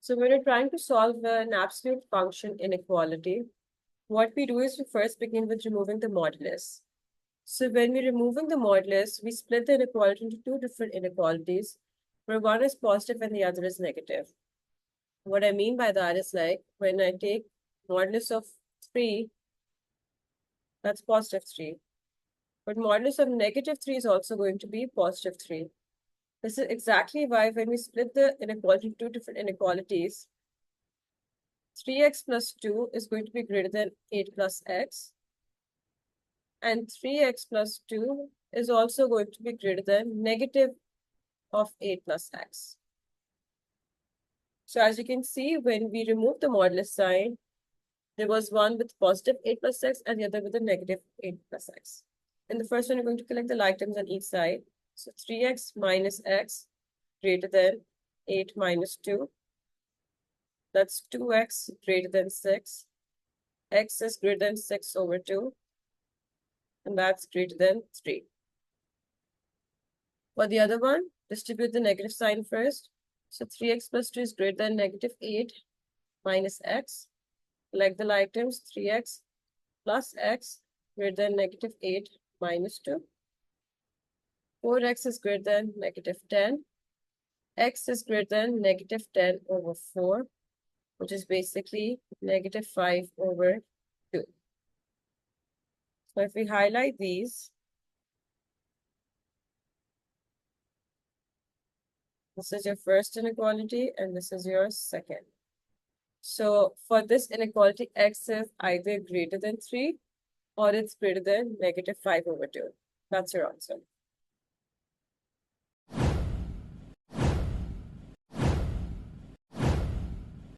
So when we're trying to solve an absolute function inequality, what we do is we first begin with removing the modulus. So when we're removing the modulus, we split the inequality into two different inequalities, where one is positive and the other is negative. What I mean by that is like when I take modulus of 3, that's positive 3. But modulus of negative 3 is also going to be positive 3. This is exactly why when we split the inequality into two different inequalities, 3x plus 2 is going to be greater than 8 plus x. And 3x plus 2 is also going to be greater than negative of 8 plus x. So as you can see, when we remove the modulus sign, there was one with positive 8 plus x and the other with a negative 8 plus x. In the first one, you're going to collect the like terms on each side. So 3x minus x greater than 8 minus 2. That's 2x greater than 6. X is greater than 6 over 2. And that's greater than 3. For the other one, distribute the negative sign first. So 3x plus 2 is greater than negative 8 minus x. Like the like terms, 3x plus x greater than negative 8 minus 2. 4x is greater than negative 10. X is greater than negative 10 over 4, which is basically negative 5 over 2. So if we highlight these, this is your first inequality and this is your second. So for this inequality, x is either greater than 3 or it's greater than negative 5 over 2. That's your answer.